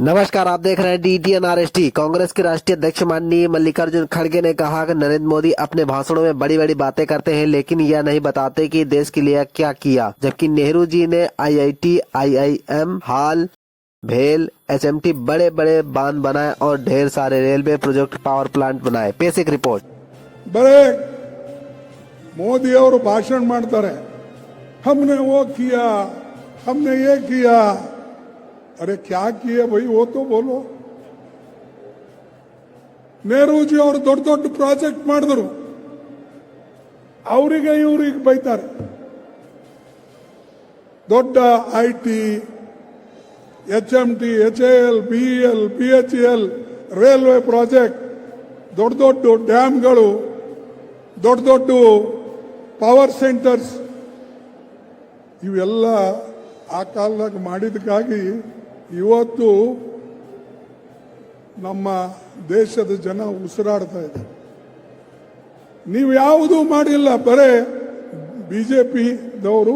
नमस्कार, आप देख रहे हैं DTNRST। कांग्रेस के राष्ट्रीय अध्यक्ष माननीय मल्लिकार्जुन खड़गे ने कहा कि नरेंद्र मोदी अपने भाषणों में बड़ी बड़ी बातें करते हैं, लेकिन यह नहीं बताते कि देश के लिए क्या किया। जबकि नेहरू जी ने IIT, IIM, हाल, भेल, HMT बड़े बड़े बांध बनाए और ढेर सारे रेलवे प्रोजेक्ट, पावर प्लांट बनाए। पेश एक रिपोर्ट। बड़े मोदी और भाषण ಮಾಡ್ತಾರೆ, हमने वो किया, हमने ये किया। अरे क्या किए भाई, वो तो बोलो। नेहरू जी और ದೊಡ್ಡ ದೊಡ್ಡ ಪ್ರಾಜೆಕ್ಟ್ ಮಾಡಿದ್ರು, ಅವರಿಗೆ ಇವರಿಗೆ ಬೈತಾರೆ। ದೊಡ್ಡ IT, HMT, HAL, BEL, BHEL railway project, ದೊಡ್ಡ ದೊಡ್ಡ ಡ್ಯಾಮ್ಗಳು, ದೊಡ್ಡ ದೊಡ್ಡ ಪವರ್ ಸೆಂಟರ್ಸ್, ಇವೆಲ್ಲ ಆ ಕಾಲದಾಗ ಮಾಡಿದಕ್ಕಾಗಿ ಇವತ್ತು ನಮ್ಮ ದೇಶದ ಜನ ಉಸಿರಾಡ್ತಾ ಇದ್ದಾರೆ। ನೀವು ಯಾವುದೂ ಮಾಡಿಲ್ಲ, ಬರೇ BJPದವರು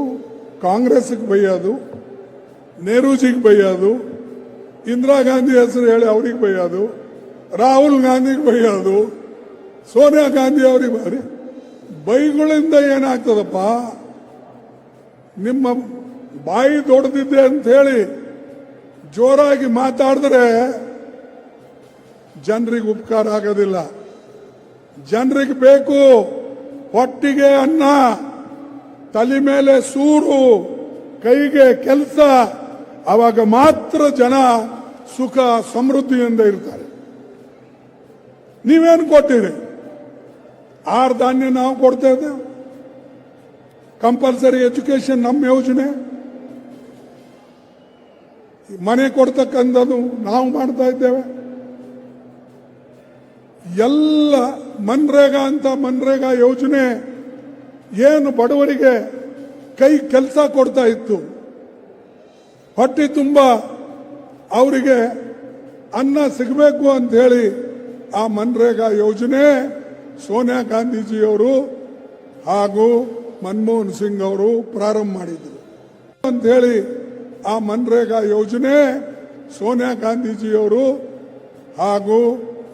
ಕಾಂಗ್ರೆಸ್ಗೆ ಬೈಯೋದು, ನೆಹರೂಜಿಗೆ ಬೈಯೋದು, ಇಂದಿರಾ ಗಾಂಧಿ ಹೆಸರು ಹೇಳಿ ಅವ್ರಿಗೆ ಬೈಯೋದು, ರಾಹುಲ್ ಗಾಂಧಿಗೆ ಬೈಯೋದು, ಸೋನಿಯಾ ಗಾಂಧಿ ಅವ್ರಿಗೆ ಬೈಗಳಿಂದ ಏನಾಗ್ತದಪ್ಪ? ನಿಮ್ಮ ಬಾಯಿ ದೊಡ್ಡದಿದೆ ಅಂತ ಹೇಳಿ ಜೋರಾಗಿ ಮಾತಾಡಿದ್ರೆ ಜನರಿಗೆ ಉಪಕಾರ ಆಗೋದಿಲ್ಲ। ಜನರಿಗೆ ಬೇಕು ಹೊಟ್ಟಿಗೆ ಅನ್ನ, ತಲೆ ಮೇಲೆ ಸೂರು, ಕೈಗೆ ಕೆಲಸ, ಆವಾಗ ಮಾತ್ರ ಜನ ಸುಖ ಸಮೃದ್ಧಿಯಿಂದ ಇರ್ತಾರೆ। ನೀವೇನು ಕೊಟ್ಟಿರಿ? ಆಹಾರ ಧಾನ್ಯ ನಾವು ಕೊಡ್ತಾ ಇದ್ದೇವೆ, ಕಂಪಲ್ಸರಿ ಎಜುಕೇಶನ್ ನಮ್ಮ ಯೋಜನೆ, ಮನೆ ಕೊಡ್ತಕ್ಕಂಥದ್ದು ನಾವು ಮಾಡ್ತಾ ಇದ್ದೇವೆ। ಎಲ್ಲ ಮನ್ರೇಗಾ ಅಂತ ಮನ್ರೇಗಾ ಯೋಜನೆ ಏನು ಬಡವರಿಗೆ ಕೈ ಕೆಲಸ ಕೊಡ್ತಾ ಇತ್ತು, ಹೊಟ್ಟೆ ತುಂಬ ಅವರಿಗೆ ಅನ್ನ ಸಿಗಬೇಕು ಅಂತ ಹೇಳಿ ಆ ಮನ್ರೇಗಾ ಯೋಜನೆ ಸೋನಿಯಾ ಗಾಂಧೀಜಿಯವರು ಹಾಗೂ ಮನಮೋಹನ್ ಸಿಂಗ್ ಅವರು ಪ್ರಾರಂಭ ಮಾಡಿದ್ರು ಅಂತ ಹೇಳಿ ಆ ಮನ್ರೇಗಾ ಯೋಜನೆ ಸೋನಿಯಾ ಗಾಂಧೀಜಿಯವರು ಹಾಗೂ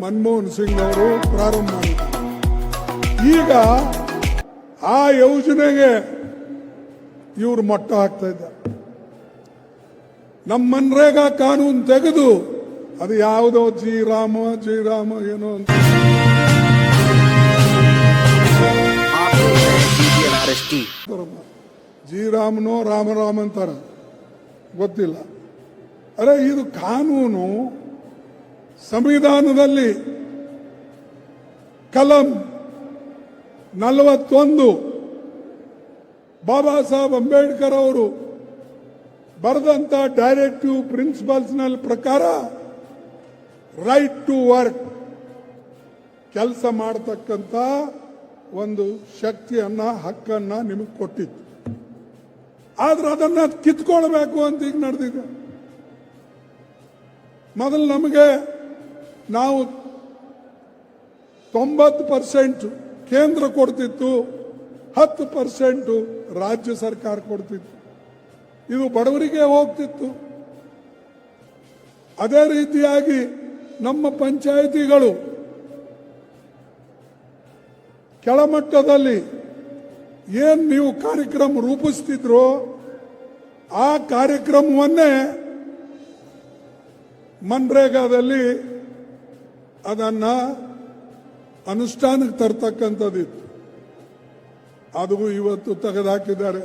ಮನಮೋಹನ್ ಸಿಂಗ್ ಅವರು ಪ್ರಾರಂಭ ಮಾಡಿದ್ರು। ಈಗ ಆ ಯೋಜನೆಗೆ ಇವರು ಮಟ್ಟ ಹಾಕ್ತಾ ಇದ್ದಾರೆ। ನಮ್ಮ ಮನ್ರೇಗಾ ಕಾನೂನು ತೆಗೆದು ಅದು ಯಾವುದೋ ಜಿರಾಮ ಏನೋ ಅಂತ ಜಿರಾಮನೋ ರಾಮರಾಮ್ ಅಂತಾರ, ಗೊತ್ತಿಲ್ಲ। ಅರೆ ಇದು ಕಾನೂನು ಸಂವಿಧಾನದಲ್ಲಿ ಕಲಂ 41 ಬಾಬಾ ಸಾಹೇಬ್ ಅಂಬೇಡ್ಕರ್ ಅವರು ಬರೆದಂತ ಡೈರೆಕ್ಟಿವ್ ಪ್ರಿನ್ಸಿಪಲ್ಸ್ ನಲ್ಲಿ ಪ್ರಕಾರ ರೈಟ್ ಟು ವರ್ಕ್, ಕೆಲಸ ಮಾಡತಕ್ಕಂತ ಒಂದು ಶಕ್ತಿಯನ್ನ, ಹಕ್ಕನ್ನ ನಿಮಗೆ ಕೊಟ್ಟಿತ್ತು। ಆದ್ರೆ ಅದನ್ನ ಕಿತ್ಕೊಳ್ಬೇಕು ಅಂತ ಈಗ ನಡೆದಿದೆ। ಮೊದಲು ನಮಗೆ ನಾವು 90% ಕೇಂದ್ರ ಕೊಡ್ತಿತ್ತು, 10% ರಾಜ್ಯ ಸರ್ಕಾರ ಕೊಡ್ತಿತ್ತು, ಇದು ಬಡವರಿಗೆ ಹೋಗ್ತಿತ್ತು। ಅದೇ ರೀತಿಯಾಗಿ ನಮ್ಮ ಪಂಚಾಯಿತಿಗಳು ಕೆಳಮಟ್ಟದಲ್ಲಿ ಏನ್ ನೀವು ಕಾರ್ಯಕ್ರಮ ರೂಪಿಸ್ತಿದ್ರೋ ಆ ಕಾರ್ಯಕ್ರಮವನ್ನೇ ಮನ್ರೇಗಾದಲ್ಲಿ ಅದನ್ನ ಅನುಷ್ಠಾನಕ್ಕೆ ತರ್ತಕ್ಕಂಥದ್ದಿತ್ತು, ಅದು ಇವತ್ತು ತೆಗೆದುಹಾಕಿದ್ದಾರೆ।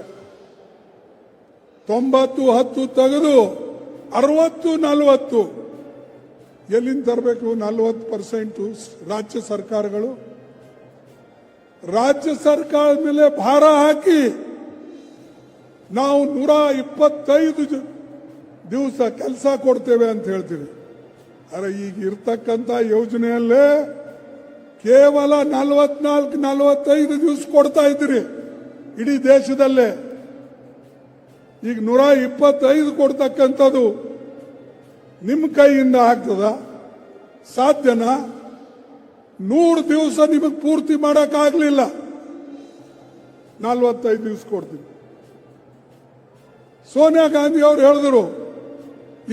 90-10 ತೆಗೆದು 60-40 ಎಲ್ಲಿಂದ ತರಬೇಕು? 40% ರಾಜ್ಯ ಸರ್ಕಾರಗಳು, ರಾಜ್ಯ ಸರ್ಕಾರದ ಮೇಲೆ ಭಾರ ಹಾಕಿ ನಾವು 125 ದಿವಸ ಕೆಲಸ ಕೊಡ್ತೇವೆ ಅಂತ ಹೇಳ್ತೀವಿ। ಅರೆ ಈಗ ಇರ್ತಕ್ಕಂಥ ಯೋಜನೆಯಲ್ಲೇ ಕೇವಲ 44-45 ದಿವಸ ಕೊಡ್ತಾ ಇದ್ದೀರಿ ಇಡೀ ದೇಶದಲ್ಲೇ। ಈಗ 125 ಕೊಡ್ತಕ್ಕಂಥದ್ದು ನಿಮ್ಮ ಕೈಯಿಂದ ಆಗ್ತದ? ಸಾಧ್ಯನಾ? 100 ದಿವಸ ನಿಮಗೆ ಪೂರ್ತಿ ಮಾಡೋಕ್ಕಾಗಲಿಲ್ಲ, 45 ದಿವಸ ಕೊಡ್ತೀವಿ। ಸೋನಿಯಾ ಗಾಂಧಿ ಅವರು ಹೇಳಿದ್ರು,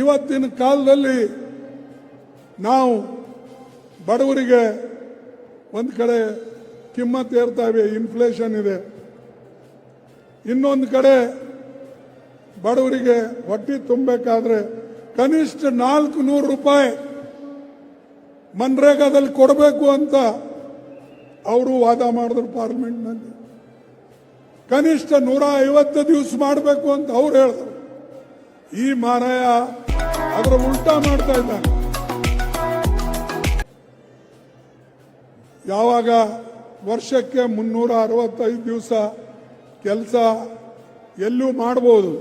ಇವತ್ತಿನ ಕಾಲದಲ್ಲಿ ನಾವು ಬಡವರಿಗೆ ಒಂದು ಕಡೆ ಕಿಮ್ಮತ್ ಏರ್ತಾ ಇವೆ, ಇನ್ಫ್ಲೇಷನ್ ಇದೆ, ಇನ್ನೊಂದು ಕಡೆ ಬಡವರಿಗೆ ಹೊಟ್ಟೆ ತುಂಬಬೇಕಾದ್ರೆ ಕನಿಷ್ಠ 400 ರೂಪಾಯಿ ಮನ್ರೇಗಾದಲ್ಲಿ ಕೊಡಬೇಕು ಅಂತ ಅವರು ವಾದ ಮಾಡಿದ್ರು ಪಾರ್ಲಿಮೆಂಟ್ನಲ್ಲಿ. ಕನಿಷ್ಠ 150 ದಿವಸ ಮಾಡಬೇಕು ಅಂತ ಅವ್ರು ಹೇಳಿದ್ರು. ಈ ಮಾರಾಯ ಅದರ ಉಲ್ಟಾ ಮಾಡ್ತಾ ಇದ್ದಾನೆ. ಯಾವಾಗ ವರ್ಷಕ್ಕೆ 365 ದಿವಸ ಕೆಲಸ ಎಲ್ಲೂ ಮಾಡಬಹುದು,